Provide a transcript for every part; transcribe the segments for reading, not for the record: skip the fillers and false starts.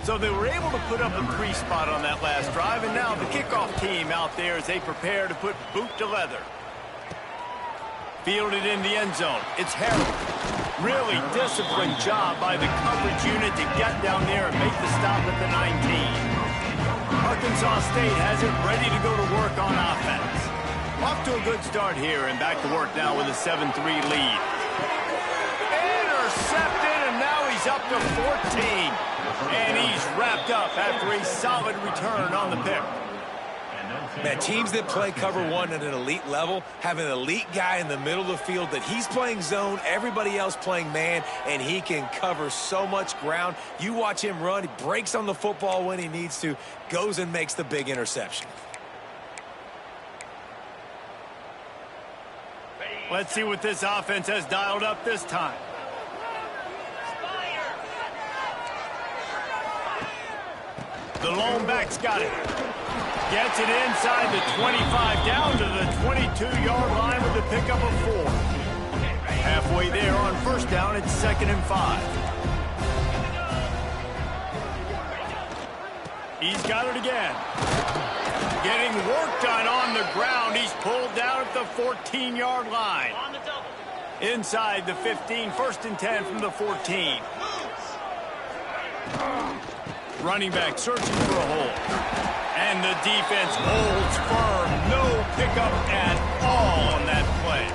So they were able to put up a 3 spot on that last drive, and now the kickoff team out there as they prepare to put boot to leather. Fielded in the end zone. It's Harold. Really disciplined job by the coverage unit to get down there and make the stop at the 19. Arkansas State has it ready to go to work on offense. Off to a good start here and back to work now with a 7-3 lead. Intercepted, and now he's up to 14. And he's wrapped up after a solid return on the pick. Man, teams that play cover one at an elite level have an elite guy in the middle of the field that he's playing zone, everybody else playing man, and he can cover so much ground. You watch him run, he breaks on the football when he needs to, goes and makes the big interception. Let's see what this offense has dialed up this time. The lone back's got it. Gets it inside the 25, down to the 22-yard line with the pickup of 4. Halfway there on first down, it's 2nd and 5. He's got it again. Getting work done on the ground. He's pulled down at the 14-yard line. Inside the 15, 1st and 10 from the 14. Running back searching for a hole. And the defense holds firm. No pickup at all on that play.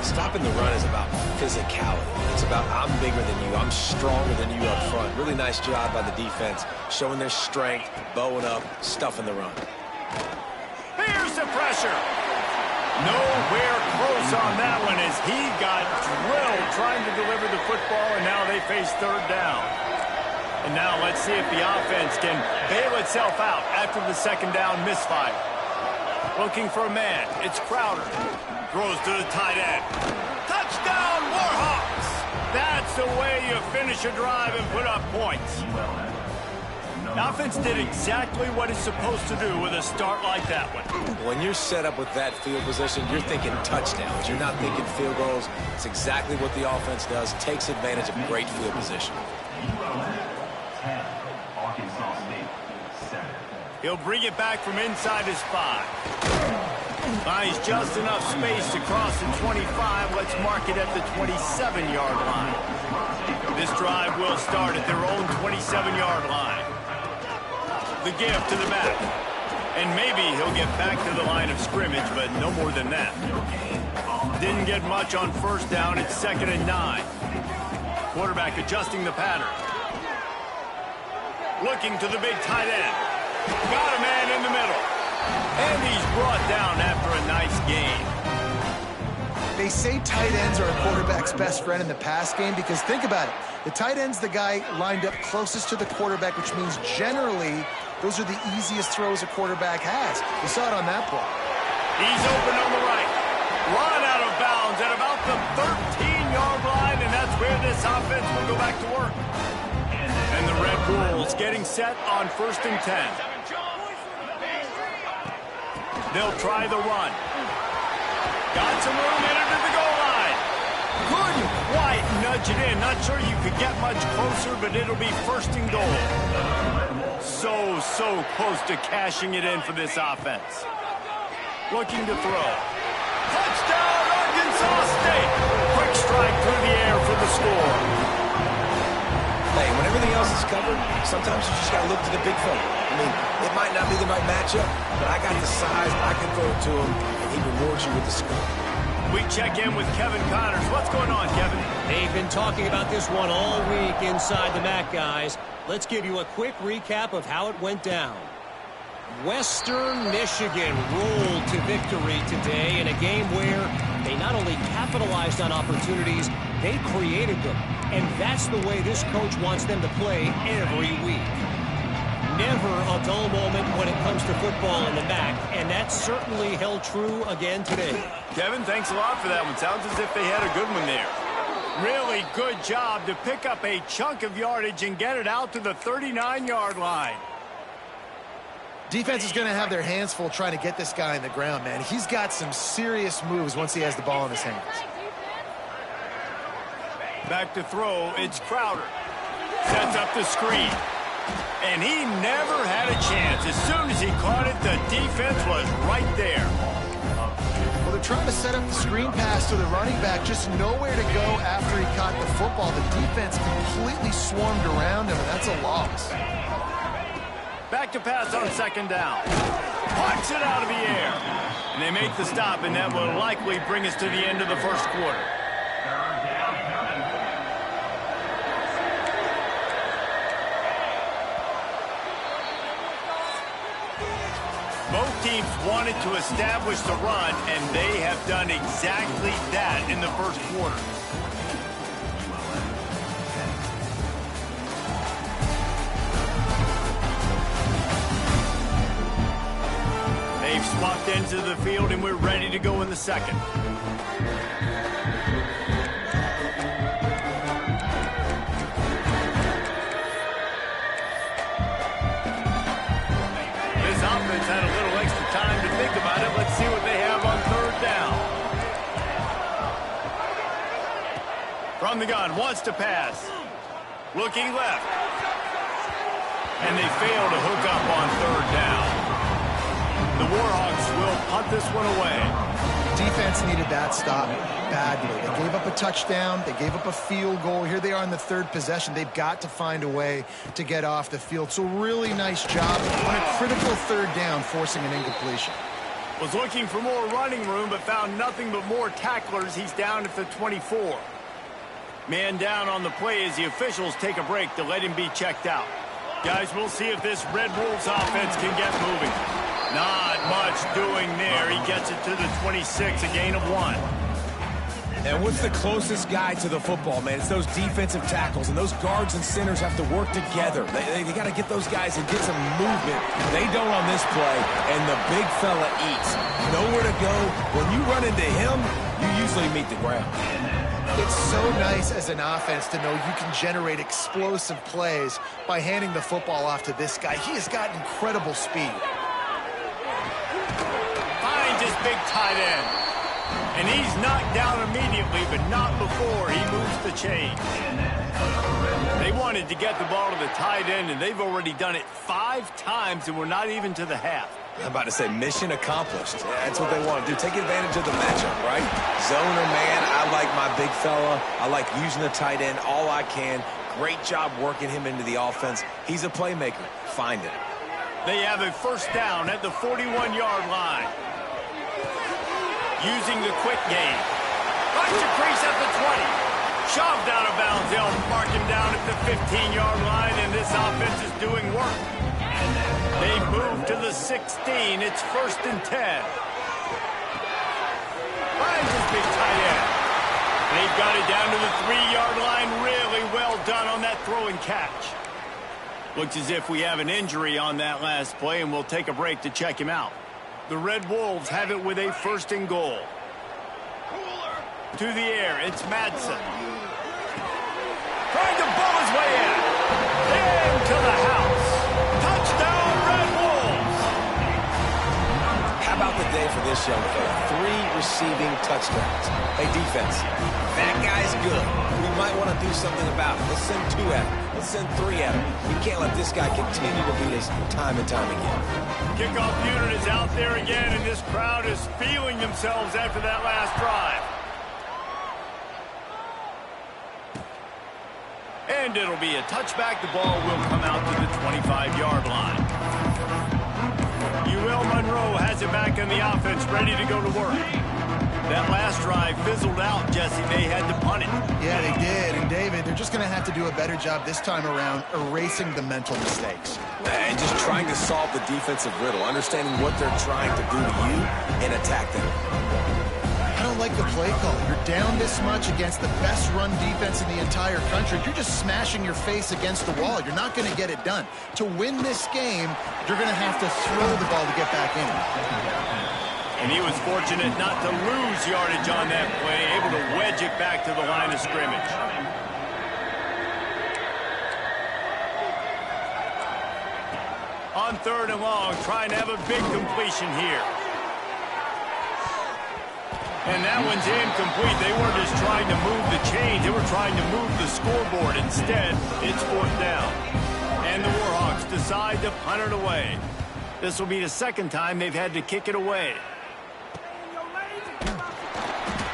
Stopping the run is about physicality. It's about I'm bigger than you. I'm stronger than you up front. Really nice job by the defense, showing their strength, bowing up, stuffing the run. Here's the pressure. Nowhere close on that one as he got drilled trying to deliver the football, and now they face 3rd down. And now let's see if the offense can bail itself out after the 2nd down misfire. Looking for a man. It's Crowder. Throws to the tight end. Touchdown, Warhawks! That's the way you finish a drive and put up points. The offense did exactly what it's supposed to do with a start like that one. When you're set up with that field position, you're thinking touchdowns. You're not thinking field goals. It's exactly what the offense does. Takes advantage of great field position. He'll bring it back from inside his 5. Finds just enough space to cross the 25. Let's mark it at the 27-yard line. This drive will start at their own 27-yard line. The give to the back. And maybe he'll get back to the line of scrimmage, but no more than that. Didn't get much on first down. It's 2nd and 9. Quarterback adjusting the pattern. Looking to the big tight end. Got a man in the middle. And he's brought down after a nice gain. They say tight ends are a quarterback's best friend in the pass game because think about it. The tight end's the guy lined up closest to the quarterback, which means generally those are the easiest throws a quarterback has. We saw it on that play. He's open on the right. Run out of bounds at about the 13-yard line, and that's where this offense will go back to work. And the Red Bulls getting set on 1st and 10. They'll try the run. Got some room in it to the goal line. Couldn't quite nudge it in. Not sure you could get much closer, but it'll be 1st and goal. So close to cashing it in for this offense. Looking to throw. Touchdown, Arkansas State. Quick strike through the air for the score. Hey, when everything else is covered, sometimes you just got to look to the big fella. I mean, it might not be the right matchup, but I got the size, I can throw it to him, and he rewards you with the score. We check in with Kevin Connors. What's going on, Kevin? They've been talking about this one all week inside the MAC, guys. Let's give you a quick recap of how it went down. Western Michigan rolled to victory today in a game where they not only capitalized on opportunities, they created them. And that's the way this coach wants them to play every week. Never a dull moment when it comes to football in the MAC, and that certainly held true again today. Kevin, thanks a lot for that one. Sounds as if they had a good one there. Really good job to pick up a chunk of yardage and get it out to the 39-yard line. Defense is going to have their hands full trying to get this guy in the ground, man. He's got some serious moves once he has the ball in his hands. Back to throw, it's Crowder. Sets up the screen. And he never had a chance. As soon as he caught it, the defense was right there. Well, they're trying to set up the screen pass to the running back, just nowhere to go after he caught the football. The defense completely swarmed around him, and that's a loss. Back to pass on second down. Punch it out of the air. And they make the stop, and that will likely bring us to the end of the first quarter. Both teams wanted to establish the run, and they have done exactly that in the first quarter. They've swapped into the field, and we're ready to go in the second. Had a little extra time to think about it. Let's see what they have on third down. From the gun, wants to pass. Looking left. And they fail to hook up on third down. The Warhawks will punt this one away. Defense needed that stop badly. They gave up a touchdown. They gave up a field goal. Here they are in the third possession. They've got to find a way to get off the field. So really nice job on a critical third down, forcing an incompletion. Was looking for more running room, but found nothing but more tacklers. He's down at the 24. Man down on the play as the officials take a break to let him be checked out. Guys, we'll see if this Red Wolves offense can get moving. Not much doing there. He gets it to the 26, a gain of 1. And what's the closest guy to the football, man? It's those defensive tackles, and those guards and centers have to work together. They got to get those guys and get some movement. They don't on this play, and the big fella eats. Nowhere to go. When you run into him, you usually meet the ground. It's so nice as an offense to know you can generate explosive plays by handing the football off to this guy. He has got incredible speed. Finds his big tight end. And he's knocked down immediately, but not before he moves the chains. They wanted to get the ball to the tight end, and they've already done it 5 times, and we're not even to the half. I'm about to say mission accomplished. That's what they want to do. Take advantage of the matchup, right? Zone or man, I like my big fella. I like using the tight end all I can. Great job working him into the offense. He's a playmaker. Find it. They have a first down at the 41-yard line. Using the quick game. Finds a crease at the 20. Shoved out of bounds. They'll mark him down at the 15-yard line, and this offense is doing work. They move to the 16. It's 1st and 10. Finds his big tight end. They've got it down to the 3-yard line. Really well done on that throw and catch. Looks as if we have an injury on that last play, and we'll take a break to check him out. The Red Wolves have it with a 1st and goal. To the air, it's Madsen. Trying to ball his way in. Into the house. Touchdown, Red Wolves. How about the day for this young fella? 3 receiving touchdowns. Hey, defense, that guy's good. We might want to do something about it. Let's send 2 at him. Let's send 3 at him. We can't let this guy continue to beat us time and time again. Kickoff unit is out there again, and this crowd is feeling themselves after that last drive. And it'll be a touchback. The ball will come out to the 25-yard line. UL Monroe has it back in the offense, ready to go to work. That last drive fizzled out, Jesse. They had to punt it. Yeah, they did. And, David, they're just going to have to do a better job this time around erasing the mental mistakes. And just trying to solve the defensive riddle, understanding what they're trying to do to you and attack them. I don't like the play call. You're down this much against the best run defense in the entire country. You're just smashing your face against the wall. You're not going to get it done. To win this game, you're going to have to throw the ball to get back in it. And he was fortunate not to lose yardage on that play, able to wedge it back to the line of scrimmage. On 3rd and long, trying to have a big completion here. And that one's incomplete. They weren't just trying to move the chains. They were trying to move the scoreboard. Instead, it's 4th down. And the Warhawks decide to punt it away. This will be the second time they've had to kick it away.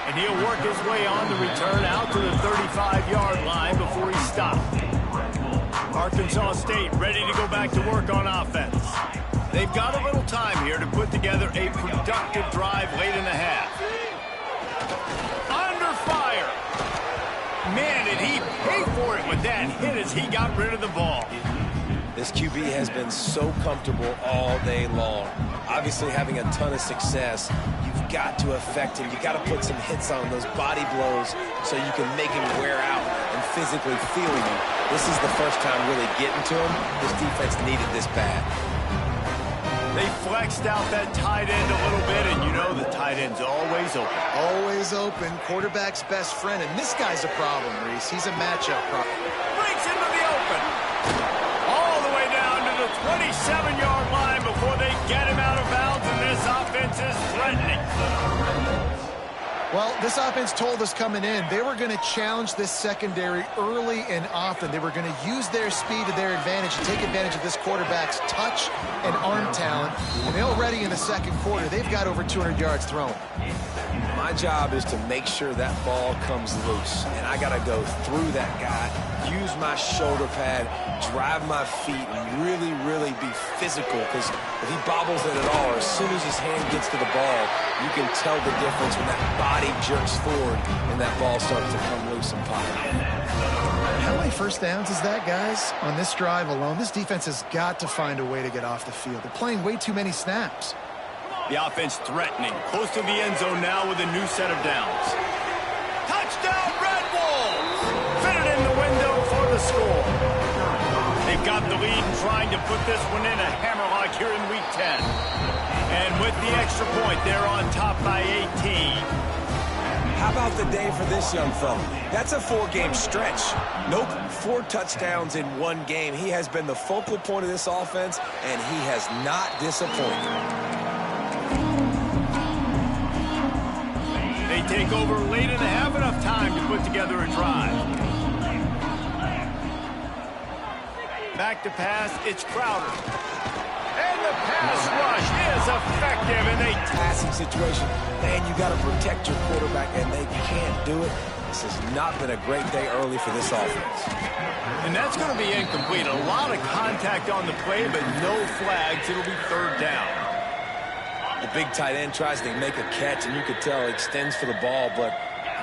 And he'll work his way on the return out to the 35-yard line before he's stopped. Arkansas State ready to go back to work on offense. They've got a little time here to put together a productive drive late in the half. Under fire. Man, did he pay for it with that hit as he got rid of the ball. This QB has been so comfortable all day long. Obviously having a ton of success. You've got to affect him. You've got to put some hits on those body blows so you can make him wear out and physically feel you. This is the first time really getting to him. This defense needed this bad. They flexed out that tight end a little bit, and you know the tight end's always open. Always open. Quarterback's best friend, and this guy's a problem, Reese. He's a matchup problem. Breaks into the open. All the way down to the 27-yard line before they get him out of bounds, and this offense is threatening. Well, this offense told us coming in they were going to challenge this secondary early and often. They were going to use their speed to their advantage and take advantage of this quarterback's touch and arm talent. And already in the second quarter, they've got over 200 yards thrown. My job is to make sure that ball comes loose. And I got to go through that guy, use my shoulder pad, drive my feet, and really, really be physical. Because if he bobbles it at all, or as soon as his hand gets to the ball, you can tell the difference when that body jerks forward and that ball starts to come loose and pop. How many first downs is that, guys? On this drive alone, this defense has got to find a way to get off the field. They're playing way too many snaps. The offense threatening. Close to the end zone now with a new set of downs. Touchdown, Red Wolves! Fitted in the window for the score. They've got the lead and trying to put this one in a hammerlock here in Week 10. And with the extra point, they're on top by 18. How about the day for this young fella? That's a 4-game stretch. Nope, 4 touchdowns in 1 game. He has been the focal point of this offense, and he has not disappointed. They take over late and have enough time to put together a drive. Back to pass, it's Crowder. And the pass rush is effective, and they... Passing situation, man, you got to protect your quarterback, and they can't do it. This has not been a great day early for this offense. And that's going to be incomplete. A lot of contact on the play, but no flags. It'll be 3rd down. The big tight end tries to make a catch, and you could tell he extends for the ball, but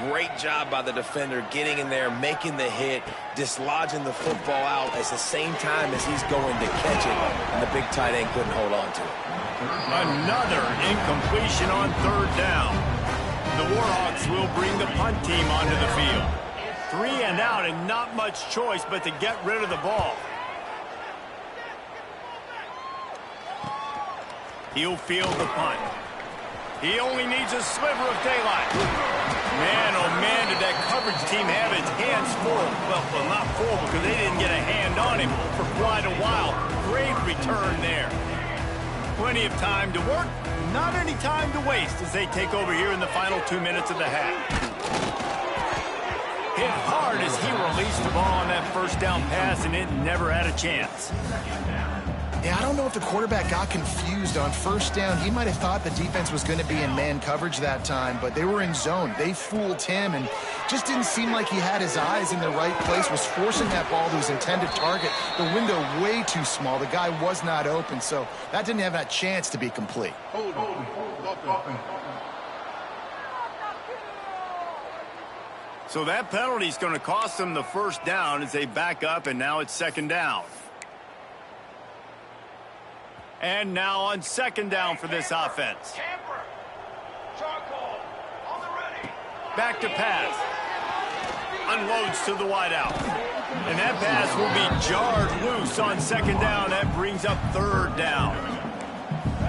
great job by the defender getting in there, making the hit, dislodging the football out at the same time as he's going to catch it, and the big tight end couldn't hold on to it. Another incompletion on 3rd down. The Warhawks will bring the punt team onto the field. 3 and out, and not much choice but to get rid of the ball. He'll field the punt. He only needs a sliver of daylight. Man, oh man, did that coverage team have its hands full. Well, not full because they didn't get a hand on him for quite a while. Great return there. Plenty of time to work, not any time to waste as they take over here in the final 2 minutes of the half. Hit hard as he released the ball on that 1st down pass, and it never had a chance. Yeah, I don't know if the quarterback got confused on 1st down. He might have thought the defense was going to be in man coverage that time, but they were in zone. They fooled him and just didn't seem like he had his eyes in the right place, was forcing that ball to his intended target. The window way too small. The guy was not open, so that didn't have that chance to be complete. So that penalty is going to cost them the 1st down as they back up, and now it's 2nd down. And now on 2nd down for this offense. Back to pass. Unloads to the wideout. And that pass will be jarred loose on 2nd down. That brings up 3rd down.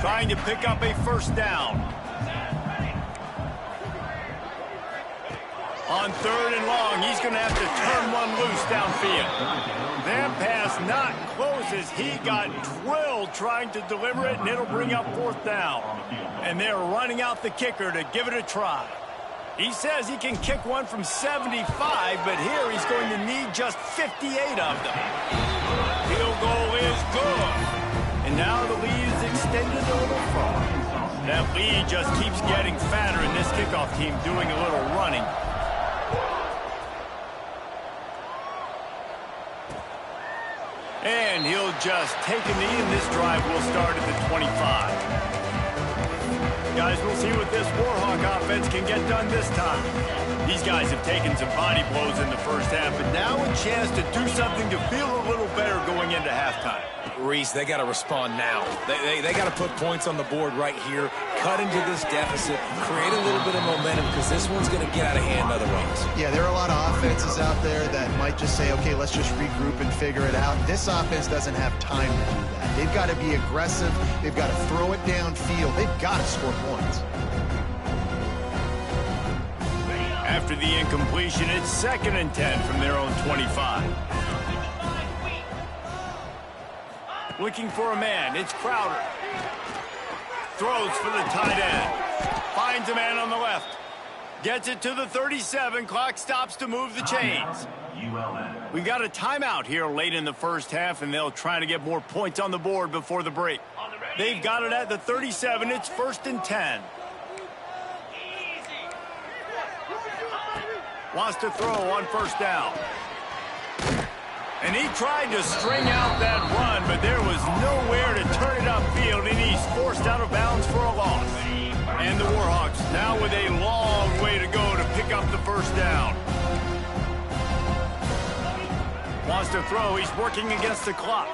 Trying to pick up a 1st down. On 3rd and long, he's going to have to turn one loose downfield. That pass not close as he got drilled trying to deliver it, and it'll bring up 4th down. And they're running out the kicker to give it a try. He says he can kick one from 75, but here he's going to need just 58 of them. Field goal is good. And now the lead is extended a little far. That lead just keeps getting fatter, and this kickoff team doing a little running. And he'll just take a knee, and this drive will start at the 25. Guys, we'll see what this Warhawk offense can get done this time. These guys have taken some body blows in the first half, but now a chance to do something to feel a little better going into halftime. Reese, they got to respond now. They got to put points on the board right here, cut into this deficit, create a little bit of momentum, because this one's going to get out of hand otherwise. Yeah, there are a lot of offenses out there that might just say, okay, let's just regroup and figure it out. This offense doesn't have time to do that. They've got to be aggressive. They've got to throw it downfield. They've got to score points. After the incompletion, it's 2nd and 10 from their own 25. Looking for a man, it's Crowder. Throws for the tight end. Finds a man on the left. Gets it to the 37. Clock stops to move the chains. ULM. We've got a timeout here late in the first half, and they'll try to get more points on the board before the break. They've got it at the 37. It's 1st and 10. Wants to throw on 1st down. And he tried to string out that run, but there was nowhere to turn it upfield, and he's forced out of bounds for a loss. And the Warhawks now with a long way to go to pick up the 1st down. Wants to throw. He's working against the clock.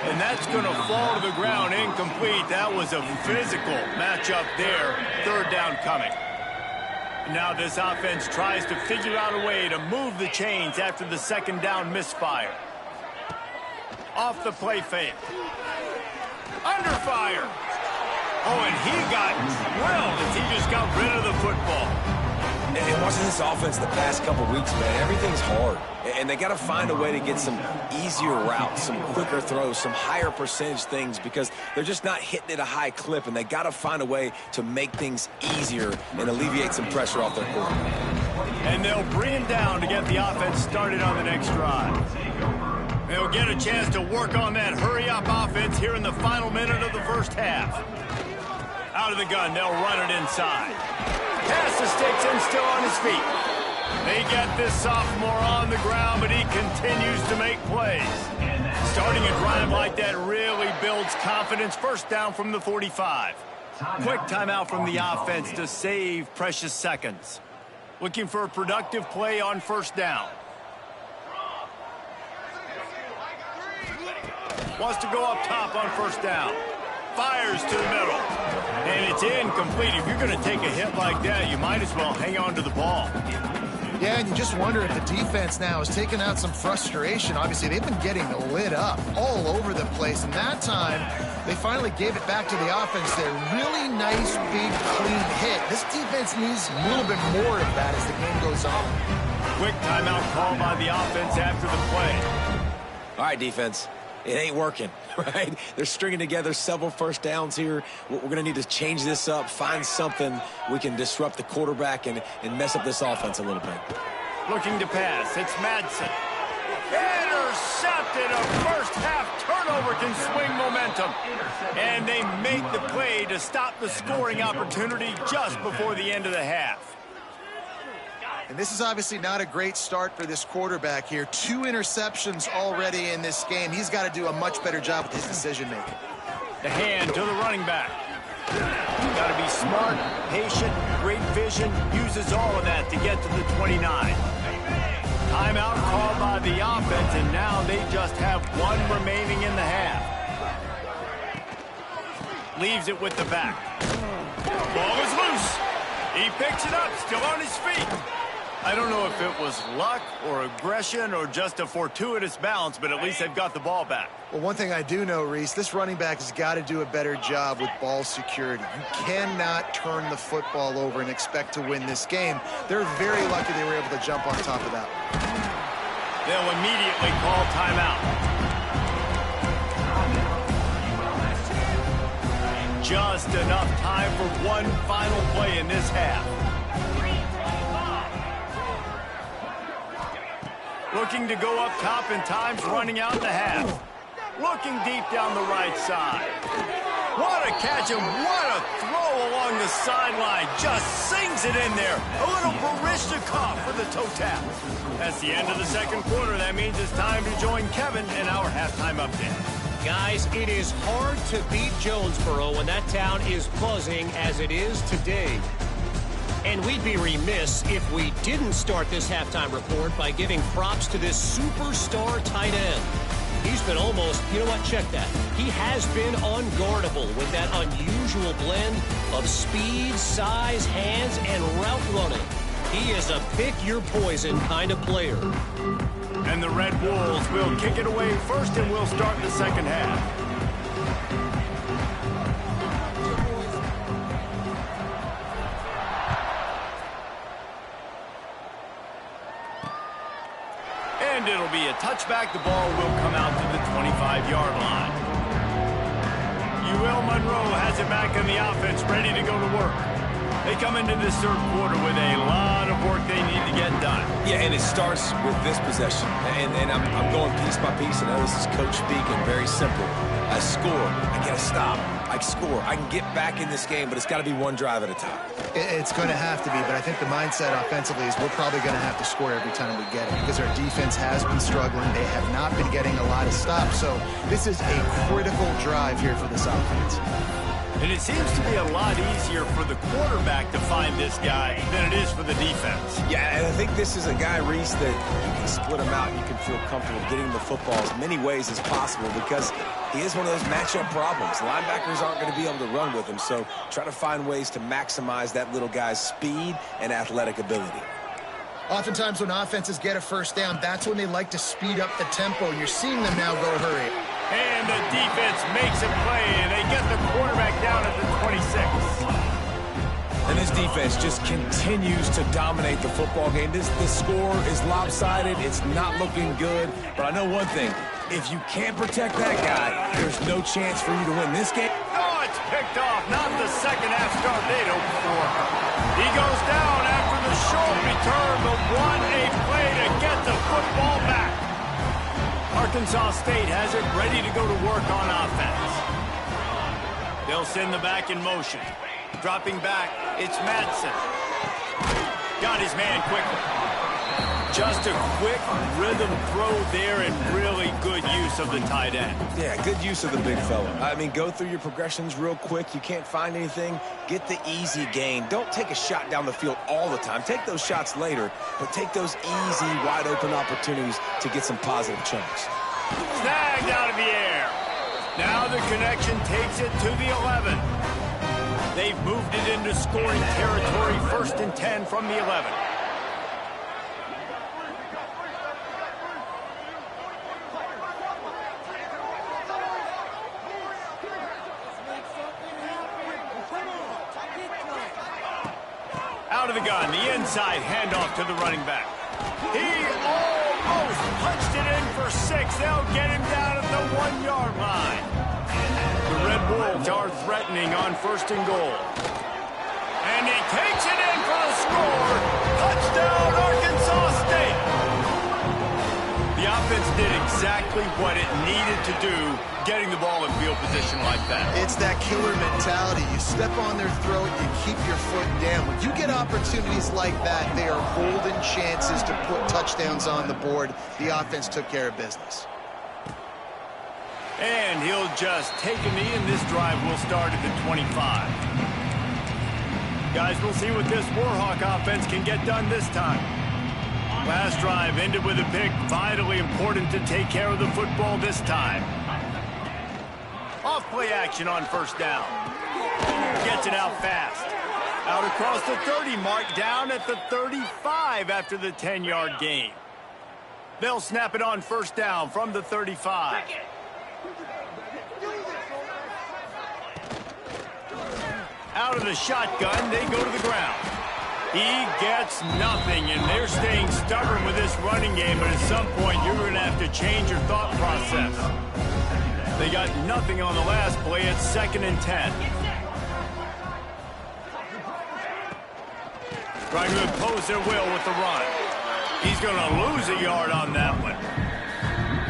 And that's going to fall to the ground, incomplete. That was a physical matchup there. 3rd down coming. Now this offense tries to figure out a way to move the chains after the 2nd down misfire. Off the play fake. Under fire. Oh, and he got drilled as he just got rid of the football. And watching this offense the past couple weeks, man, everything's hard. And they got to find a way to get some easier routes, some quicker throws, some higher percentage things, because they're just not hitting at a high clip, and they got to find a way to make things easier and alleviate some pressure off their quarterback. And they'll bring him down to get the offense started on the next drive. They'll get a chance to work on that hurry-up offense here in the final minute of the first half. Out of the gun, they'll run it inside. Pass the sticks and still on his feet. They get this sophomore on the ground, but he continues to make plays. Starting a drive like that really builds confidence. 1st down from the 45. Quick timeout from the offense to save precious seconds. Looking for a productive play on 1st down. Wants to go up top on 1st down. Fires to the middle. And it's incomplete. If you're going to take a hit like that, you might as well hang on to the ball. Yeah, and you just wonder if the defense now has taken out some frustration. Obviously, they've been getting lit up all over the place. And that time, they finally gave it back to the offense there. Really nice, big, clean hit. This defense needs a little bit more of that as the game goes on. Quick timeout call by the offense after the play. All right, defense. It ain't working, right? They're stringing together several 1st downs here. We're going to need to change this up, find something we can disrupt the quarterback and mess up this offense a little bit. Looking to pass. It's Madsen. Intercepted. A first-half turnover can swing momentum. And they make the play to stop the scoring opportunity just before the end of the half. And this is obviously not a great start for this quarterback here. 2 interceptions already in this game. He's got to do a much better job with his decision-making. The hand to the running back. Got to be smart, patient, great vision. Uses all of that to get to the 29. Timeout called by the offense, and now they just have 1 remaining in the half. Leaves it with the back. Ball is loose. He picks it up, still on his feet. I don't know if it was luck or aggression or just a fortuitous bounce, but at least they've got the ball back. Well, one thing I do know, Reese, this running back has got to do a better job with ball security. You cannot turn the football over and expect to win this game. They're very lucky they were able to jump on top of that. They'll immediately call timeout. Just enough time for one final play in this half. Looking to go up top and time's running out in the half. Looking deep down the right side. What a catch and what a throw along the sideline. Just sings it in there. A little Barishnikov for the toe tap. That's the end of the second quarter. That means it's time to join Kevin in our halftime update. Guys, it is hard to beat Jonesboro when that town is buzzing as it is today. And we'd be remiss if we didn't start this halftime report by giving props to this superstar tight end. He's been almost, you know what, check that. He has been unguardable with that unusual blend of speed, size, hands, and route running. He is a pick-your-poison kind of player. And the Red Wolves will kick it away first, and we'll start the second half. And it'll be a touchback. The ball will come out to the 25-yard line. UL Monroe has it back in the offense, ready to go to work. They come into this third quarter with a lot of work they need to get done. Yeah, and it starts with this possession. And I'm going piece by piece. I know this is coach speaking, very simple. I score. I get a stop. I score. I can get back in this game, but it's got to be one drive at a time. It's going to have to be, but I think the mindset offensively is we're probably going to have to score every time we get it because our defense has been struggling. They have not been getting a lot of stops, so this is a critical drive here for this offense. And it seems to be a lot easier for the quarterback to find this guy than it is for the defense. Yeah, and I think this is a guy, Reese, that you can split him out. You can feel comfortable getting the football as many ways as possible because he is one of those matchup problems. Linebackers aren't going to be able to run with him, so try to find ways to maximize that little guy's speed and athletic ability. Oftentimes when offenses get a first down, that's when they like to speed up the tempo. You're seeing them now go hurry. And the defense makes a play, and they get the quarterback down at the 26. And this defense just continues to dominate the football game. This score is lopsided. It's not looking good. But I know one thing. If you can't protect that guy, there's no chance for you to win this game. Oh, it's picked off. Not the second half start they'd hoped for. He goes down after the short return, but what a play to get the football back. Arkansas State has it ready to go to work on offense. They'll send the back in motion. Dropping back, it's Madsen. Got his man quickly. Just a quick rhythm throw there and really good use of the tight end. Yeah, good use of the big fella. I mean, go through your progressions real quick. You can't find anything. Get the easy gain. Don't take a shot down the field all the time. Take those shots later, but take those easy, wide-open opportunities to get some positive chunks. Snagged out of the air. Now the connection takes it to the 11. They've moved it into scoring territory, 1st and 10 from the 11. Out of the gun, the inside handoff to the running back. He almost punched it in for 6. They'll get him down at the 1-yard line. The Red Wolves are threatening on 1st and goal. And he takes it in for the score. Touchdown, Arkansas State. The offense did exactly what it needed to do, getting the ball in field position like that. It's that killer mentality. You step on their throat, you keep your foot down. When you get opportunities like that, they are golden chances to put touchdowns on the board. The offense took care of business. And he'll just take a knee, and this drive will start at the 25. Guys, we'll see what this Warhawk offense can get done this time. Last drive ended with a pick. Vitally important to take care of the football this time. Off play action on 1st down. Gets it out fast. Out across the 30 mark, down at the 35 after the 10-yard gain. They'll snap it on 1st down from the 35. Out of the shotgun, they go to the ground. He gets nothing, and they're staying stubborn with this running game, but at some point you're going to have to change your thought process. They got nothing on the last play. It's 2nd and 10. Trying to impose their will with the run. He's going to lose a yard on that one.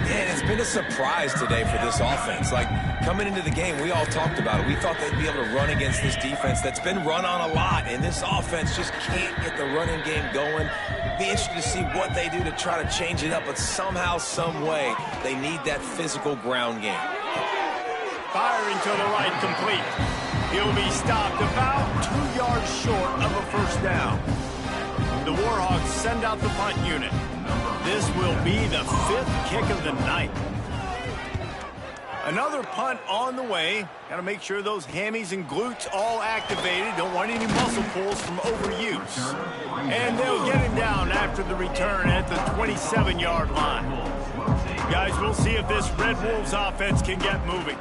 Yeah, it's been a surprise today for this offense. Like, coming into the game, we all talked about it. We thought they'd be able to run against this defense that's been run on a lot, and this offense just can't get the running game going. Be interested to see what they do to try to change it up, but somehow, some way, they need that physical ground game. Firing to the right, complete. He'll be stopped about 2 yards short of a first down. The Warhawks send out the punt unit. This will be the 5th kick of the night. Another punt on the way. Got to make sure those hammies and glutes all activated. Don't want any muscle pulls from overuse. And they'll get him down after the return at the 27-yard line. Guys, we'll see if this Red Wolves offense can get moving.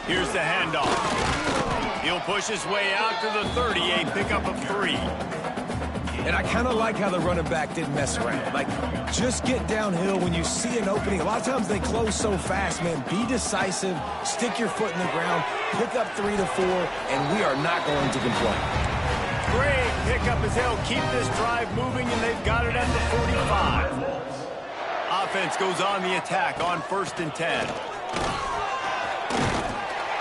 Here's the handoff. He'll push his way out to the 30, a pickup of 3. And I kind of like how the running back didn't mess around. Like, just get downhill when you see an opening. A lot of times they close so fast, man. Be decisive, stick your foot in the ground, pick up 3 to 4, and we are not going to complain. Great pickup as they'll keep this drive moving, and they've got it at the 45. Offense goes on the attack on 1st and 10.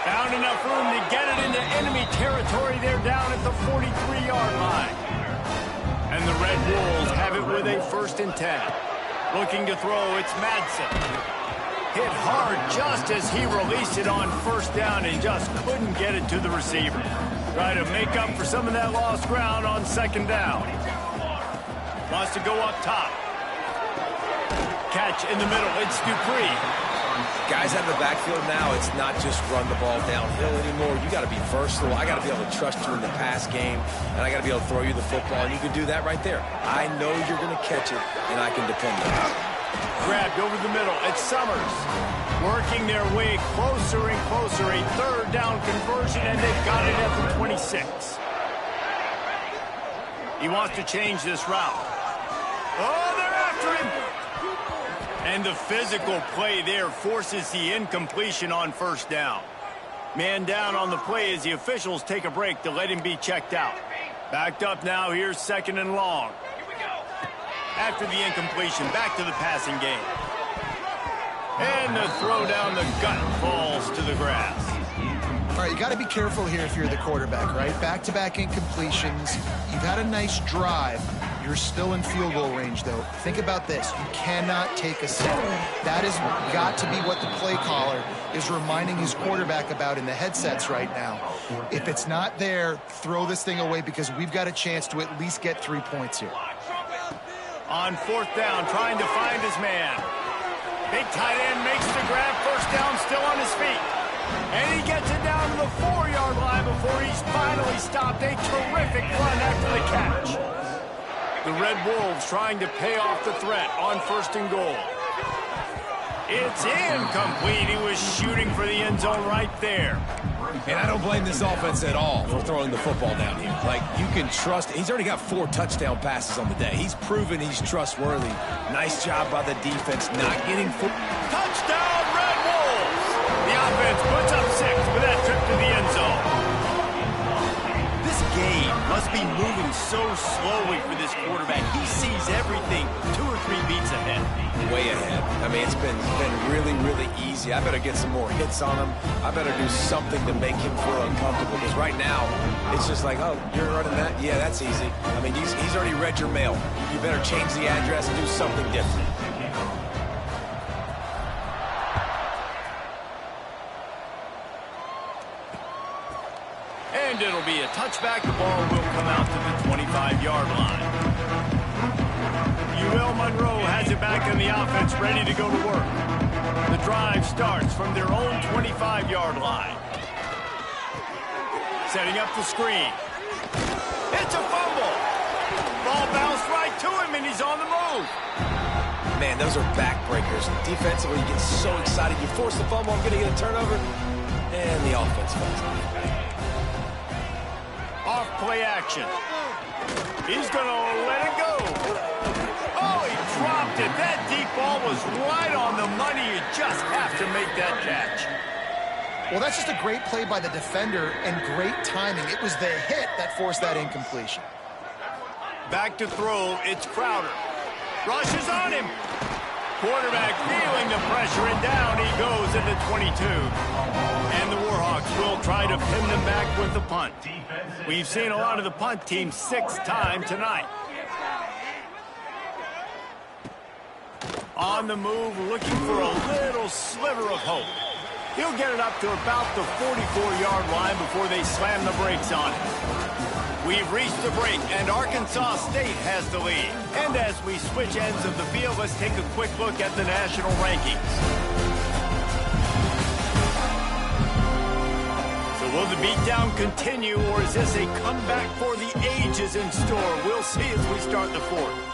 Found enough room to get it into enemy territory. They're down at the 43-yard line. And the Red Wolves have it with a 1st and 10. Looking to throw, it's Madsen. Hit hard just as he released it on 1st down and just couldn't get it to the receiver. Try to make up for some of that lost ground on 2nd down. Wants to go up top. Catch in the middle, it's Dupree. Guys out of the backfield now, it's not just run the ball downhill anymore. You got to be versatile. I got to be able to trust you in the pass game, and I got to be able to throw you the football, and you can do that right there. I know you're going to catch it, and I can depend on it. Grabbed over the middle. It's Summers. Working their way closer and closer. A 3rd down conversion, and they've got it at the 26. He wants to change this route. Oh, they're after him. And the physical play there forces the incompletion on 1st down. Man down on the play as the officials take a break to let him be checked out. Backed up now, here's 2nd and long. After the incompletion, back to the passing game. And the throw down the gut falls to the grass. All right, you got to be careful here if you're the quarterback, right? Back-to-back incompletions. You've had a nice drive. You're still in field goal range, though. Think about this. You cannot take a sack. That has got to be what the play caller is reminding his quarterback about in the headsets right now. If it's not there, throw this thing away because we've got a chance to at least get 3 points here. On 4th down, trying to find his man. Big tight end makes the grab. 1st down, still on his feet. And he gets it down to the 4-yard line before he's finally stopped. A terrific run after the catch. The Red Wolves trying to pay off the threat on 1st and goal. It's incomplete. He was shooting for the end zone right there. And I don't blame this offense at all for throwing the football down here. Like, you can trust. He's already got 4 touchdown passes on the day. He's proven he's trustworthy. Nice job by the defense not getting touchdown, Red Wolves! The offense puts up 6 with that trip to the end zone. This game must be moving so slowly for this quarterback. He sees everything 2 or 3 beats ahead. Way ahead. I mean, it's been really, really easy. I better get some more hits on him. I better do something to make him feel uncomfortable because right now, it's just like, oh, you're running that? Yeah, that's easy. I mean, he's already read your mail. You better change the address and do something different. And it'll be a touchback. The ball will come out to the 25-yard line. UL Monroe has it back in the offense, ready to go to work. The drive starts from their own 25-yard line. Setting up the screen. It's a fumble. Ball bounced right to him, and he's on the move. Man, those are backbreakers. Defensively, you get so excited. You force the fumble, I'm going to get a turnover, and the offense falls off. Off play action. He's going to let it go. Oh, he dropped it. That deep ball was right on the money. You just have to make that catch. Well, that's just a great play by the defender and great timing. It was the hit that forced that incompletion. Back to throw, it's Crowder. Rushes on him. Quarterback feeling the pressure, and down he goes at the 22. And the Warhawks will try to pin them back with the punt. We've seen a lot of the punt team 6 times tonight. On the move, looking for a little sliver of hope. He'll get it up to about the 44-yard line before they slam the brakes on it. We've reached the break, and Arkansas State has the lead. And as we switch ends of the field, let's take a quick look at the national rankings. So will the beatdown continue, or is this a comeback for the ages in store? We'll see as we start the fourth.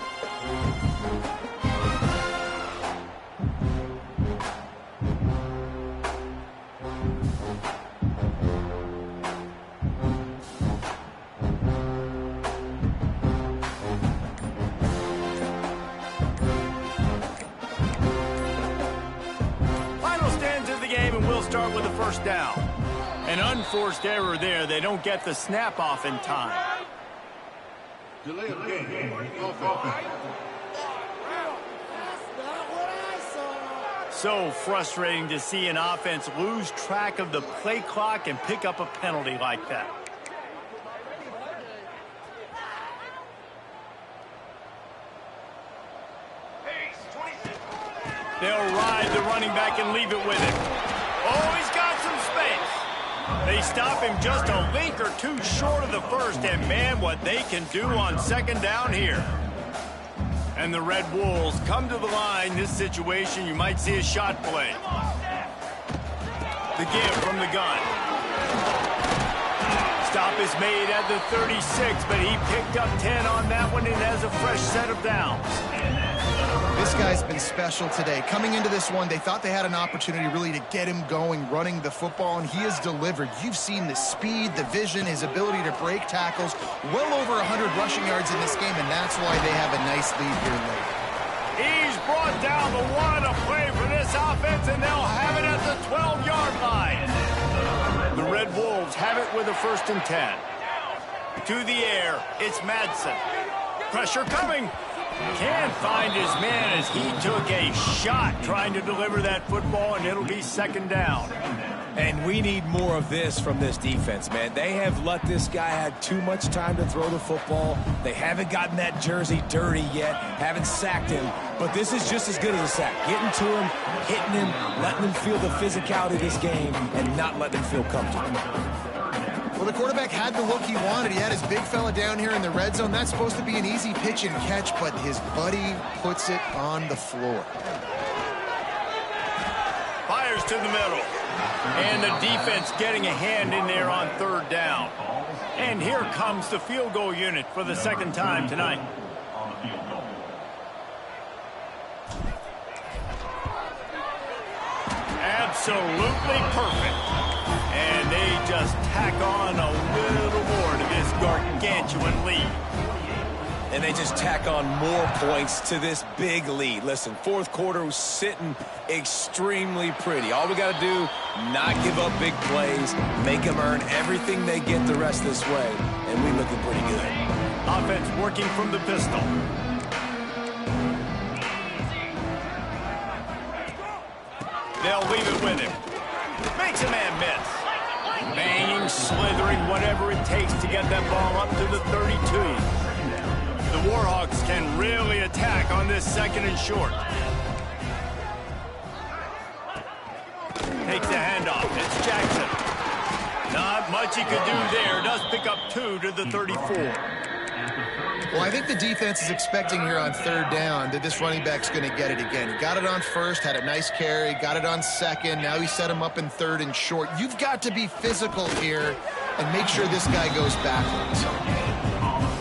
Start with the first down. An unforced error there. They don't get the snap off in time. Delay of game. So frustrating to see an offense lose track of the play clock and pick up a penalty like that. They'll ride the running back and leave it with him. Oh, he's got some space. They stop him just a link or two short of the first, and man, what they can do on second down here. And the Red Wolves come to the line. This situation, you might see a shot play. The give from the gun. Stop is made at the 36, but he picked up 10 on that one and has a fresh set of downs. This guy's been special today. Coming into this one, they thought they had an opportunity really to get him going, running the football, and he has delivered. You've seen the speed, the vision, his ability to break tackles. Well over 100 rushing yards in this game, and that's why they have a nice lead here late. He's brought down the one to play for this offense, and they'll have it at the 12-yard line. The Red Wolves have it with a 1st and 10. To the air, it's Madsen. Pressure coming. Can't find his man as he took a shot trying to deliver that football, and it'll be 2nd down. And we need more of this from this defense, man. They have let this guy have too much time to throw the football. They haven't gotten that jersey dirty yet, haven't sacked him. But this is just as good as a sack. Getting to him, hitting him, letting him feel the physicality of this game, and not letting him feel comfortable. Well, the quarterback had the look he wanted. He had his big fella down here in the red zone. That's supposed to be an easy pitch and catch, but his buddy puts it on the floor. Fires to the middle. And the defense getting a hand in there on 3rd down. And here comes the field goal unit for the 2nd time tonight. Absolutely perfect. And they just tack on a little more to this gargantuan lead. And they just tack on more points to this big lead. Listen, 4th quarter was sitting extremely pretty. All we got to do, not give up big plays, make them earn everything they get the rest of this way, and we looking pretty good. Offense working from the pistol. They'll leave it with him. Makes a man miss. Banging, slithering, whatever it takes to get that ball up to the 32. The Warhawks can really attack on this 2nd and short. Takes the handoff. It's Jackson. Not much he could do there. Does pick up 2 to the 34. Well, I think the defense is expecting here on 3rd down that this running back's going to get it again. He got it on 1st, had a nice carry, got it on 2nd. Now he set him up in 3rd and short. You've got to be physical here and make sure this guy goes backwards.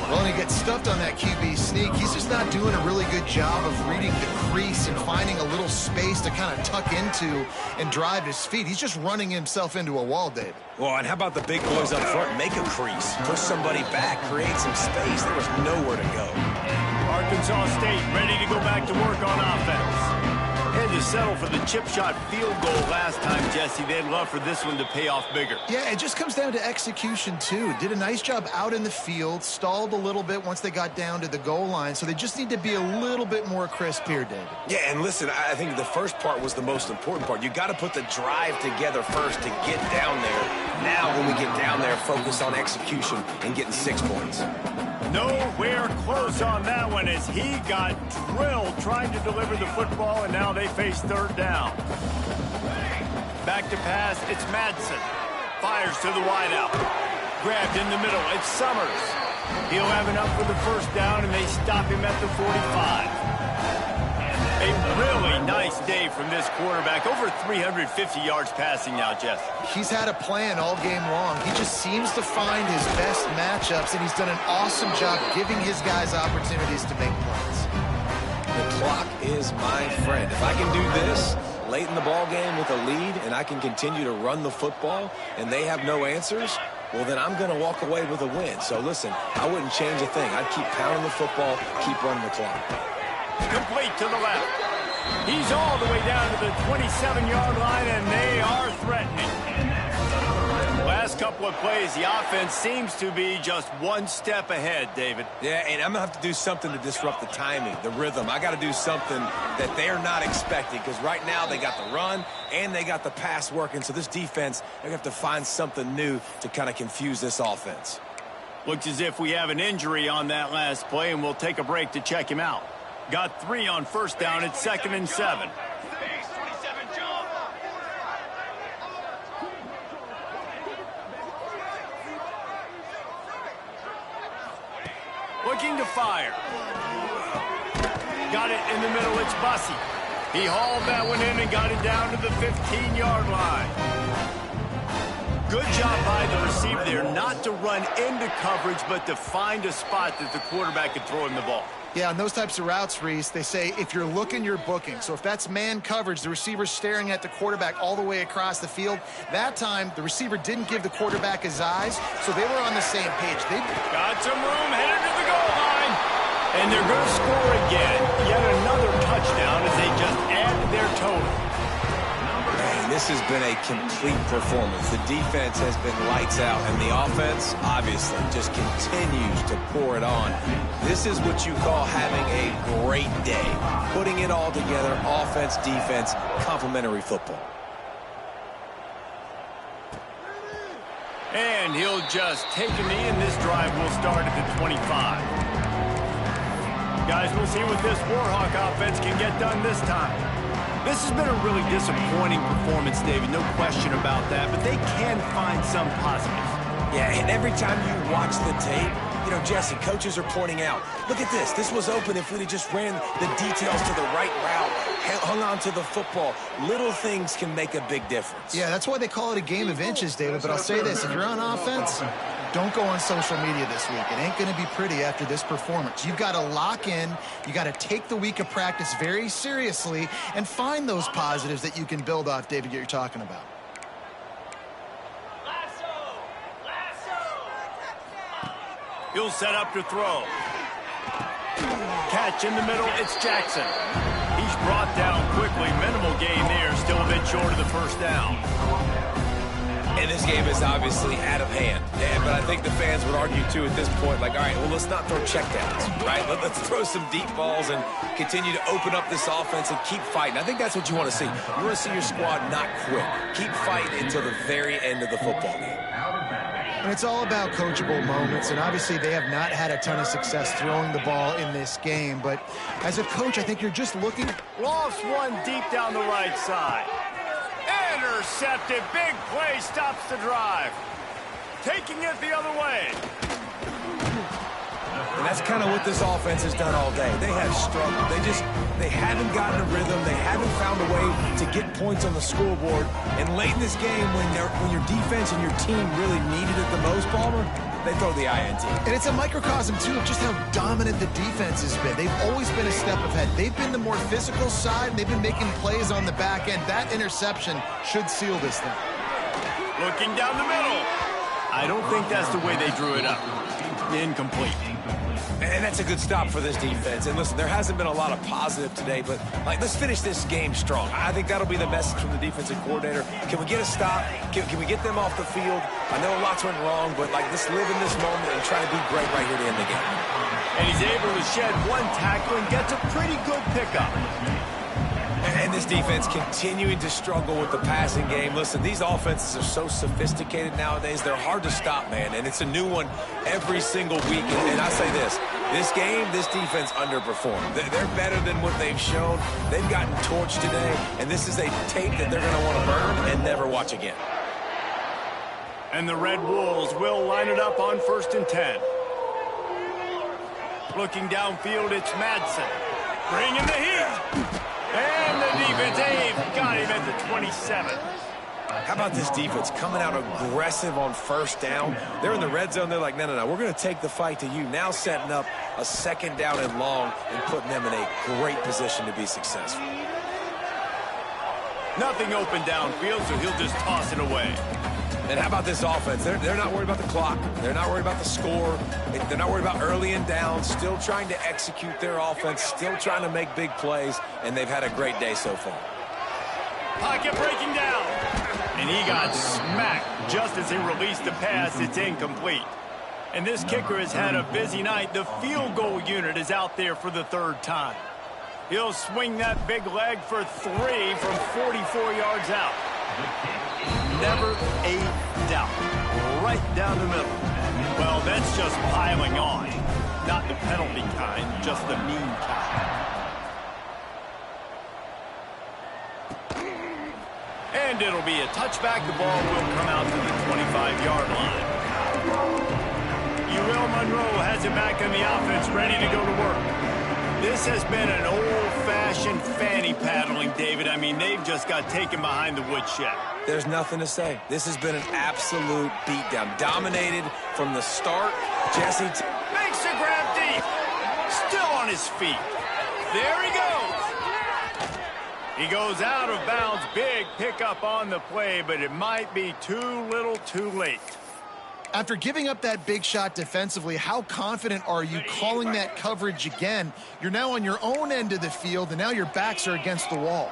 Well, and he gets stuffed on that QB sneak. He's just not doing a really good job of reading the crease and finding a little space to kind of tuck into and drive his feet. He's just running himself into a wall, David. Well, and how about the big boys up front? Make a crease, push somebody back, create some space. There was nowhere to go. Arkansas State ready to go back to work on offense. Had to settle for the chip shot field goal last time, Jesse. They'd love for this one to pay off bigger. Yeah, it just comes down to execution, too. Did a nice job out in the field, stalled a little bit once they got down to the goal line, so they just need to be a little bit more crisp here, David. Yeah, and listen, I think the first part was the most important part. You got to put the drive together first to get down there. Now, when we get down there, focus on execution and getting 6 points. Nowhere close on that one as he got drilled trying to deliver the football, and now they face third down. Back to pass, it's Madsen. Fires to the wideout. Grabbed in the middle, it's Summers. He'll have enough for the first down, and they stop him at the 45. A really nice day from this quarterback. Over 350 yards passing now, Jeff. He's had a plan all game long. He just seems to find his best matchups, and he's done an awesome job giving his guys opportunities to make plays. The clock is my friend. If I can do this late in the ball game with a lead and I can continue to run the football and they have no answers, well, then I'm going to walk away with a win. So, listen, I wouldn't change a thing. I'd keep pounding the football, keep running the clock. Complete to the left. He's all the way down to the 27-yard line, and they are threatening. Last couple of plays, the offense seems to be just one step ahead, David. Yeah, and I'm going to have to do something to disrupt the timing, the rhythm. I got to do something that they're not expecting, because right now they got the run and they got the pass working. So this defense, they're going to have to find something new to kind of confuse this offense. Looks as if we have an injury on that last play, and we'll take a break to check him out. Got 3 on first down. It's 2nd and 7. Looking to fire. Got it in the middle. It's Bussey. He hauled that one in and got it down to the 15-yard line. Good job by the receiver there, not to run into coverage, but to find a spot that the quarterback could throw him the ball. Yeah, on those types of routes, Reese, they say if you're looking, you're booking. So if that's man coverage, the receiver's staring at the quarterback all the way across the field. That time, the receiver didn't give the quarterback his eyes, so they were on the same page. They got some room, headed to the goal line. And they're going to score again. Yet another touchdown as they just add to their total. Man, this has been a complete performance. The defense has been lights out, and the offense, obviously, just continues to pour it on. This is what you call having a great day. Putting it all together, offense, defense, complementary football. And he'll just take a knee, and this drive will start at the 25. Guys, we'll see what this Warhawk offense can get done this time. This has been a really disappointing performance, David, no question about that, but they can find some positives. Yeah, and every time you watch the tape, you know, Jesse, coaches are pointing out, look at this. This was open if we just ran the details to the right route, hung on to the football. Little things can make a big difference. Yeah, that's why they call it a game of inches, David. But I'll say this, if you're on offense, don't go on social media this week. It ain't going to be pretty after this performance. You've got to lock in. You got to take the week of practice very seriously and find those positives that you can build off, David, that you're talking about. He'll set up to throw. Catch in the middle, it's Jackson. He's brought down quickly. Minimal gain there, still a bit short of the first down. And this game is obviously out of hand. Yeah, but I think the fans would argue, too, at this point, like, all right, well, let's not throw checkdowns, right? Let's throw some deep balls and continue to open up this offense and keep fighting. I think that's what you want to see. You want to see your squad not quit. Keep fighting until the very end of the football game. And it's all about coachable moments, and obviously they have not had a ton of success throwing the ball in this game. But as a coach, I think you're just looking. Lost one deep down the right side. Intercepted. Big play stops the drive. Taking it the other way. And that's kind of what this offense has done all day. They have struggled. They haven't gotten a rhythm. They haven't found a way to get points on the scoreboard. And late in this game, when your defense and your team really needed it the most, Palmer, they throw the INT. And it's a microcosm, too, of just how dominant the defense has been. They've always been a step ahead. They've been the more physical side, and they've been making plays on the back end. That interception should seal this thing. Looking down the middle. I don't think that's the way they drew it up. Incomplete. And that's a good stop for this defense. And listen, there hasn't been a lot of positive today, but let's finish this game strong. I think that'll be the message from the defensive coordinator. Can we get a stop? Can we get them off the field? I know lots went wrong, but let's live in this moment and try to be great right here to end the game. And he's able to shed one tackle and gets a pretty good pickup. And this defense continuing to struggle with the passing game. Listen, these offenses are so sophisticated nowadays. They're hard to stop, man. And it's a new one every single week. And I say this game, this defense underperformed. They're better than what they've shown. They've gotten torched today. And this is a tape that they're going to want to burn and never watch again. And the Red Wolves will line it up on 1st and 10. Looking downfield, it's Madsen. Bringing the heat. And the defense, got him at the 27. How about this defense coming out aggressive on 1st down? They're in the red zone. They're like, no, we're going to take the fight to you. Now setting up a 2nd down and long and putting them in a great position to be successful. Nothing open downfield, so he'll just toss it away. And how about this offense? They're not worried about the clock. They're not worried about the score. They're not worried about early and down. Still trying to execute their offense. Still trying to make big plays. And they've had a great day so far. Pocket breaking down. And he got smacked just as he released the pass. It's incomplete. And this kicker has had a busy night. The field goal unit is out there for the 3rd time. He'll swing that big leg for 3 from 44 yards out. Never a doubt. Right down the middle. Well, that's just piling on. Not the penalty kind, just the mean kind. And it'll be a touchback. The ball will come out to the 25-yard line. ULM Monroe has it back in the offense, ready to go to work. This has been an old-fashioned fanny paddling, David. I mean, they've just got taken behind the woodshed. There's nothing to say. This has been an absolute beatdown. Dominated from the start. Jesse makes the grab deep. Still on his feet. There he goes. He goes out of bounds. Big pickup on the play, but it might be too little too late. After giving up that big shot defensively, how confident are you calling that coverage again? You're now on your own end of the field, and now your backs are against the wall.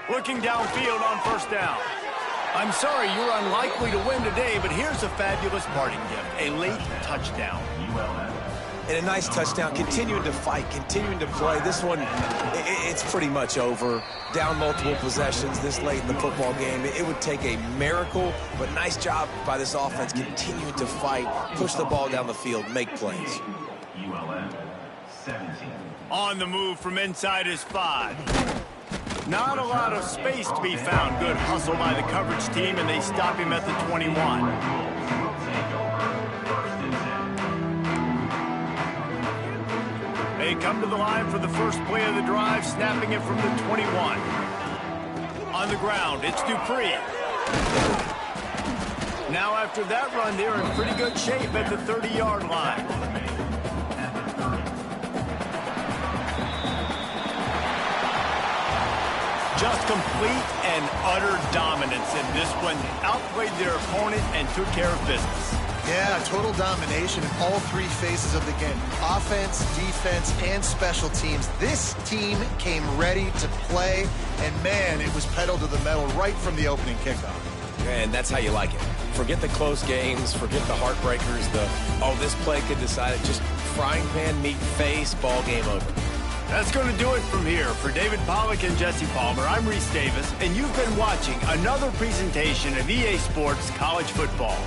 Looking downfield on 1st down. I'm sorry you're unlikely to win today, but here's a fabulous parting gift. A late touchdown. And a nice touchdown, continuing to fight, continuing to play. This one, it's pretty much over. Down multiple possessions this late in the football game. It would take a miracle, but nice job by this offense continuing to fight, push the ball down the field, make plays. ULM 17. On the move from inside his 5. Not a lot of space to be found. Good hustle by the coverage team, and they stop him at the 21. They come to the line for the first play of the drive, snapping it from the 21. On the ground, it's Dupree. Now after that run, they're in pretty good shape at the 30-yard line. Just complete and utter dominance in this one. Outplayed their opponent and took care of business. Yeah, total domination in all 3 phases of the game. Offense, defense, and special teams. This team came ready to play, and man, it was pedal to the metal right from the opening kickoff. And that's how you like it. Forget the close games, forget the heartbreakers, this play could decide it. Just frying pan, meet face, ball game over. That's going to do it from here. For David Pollack and Jesse Palmer, I'm Reese Davis, and you've been watching another presentation of EA Sports College Football.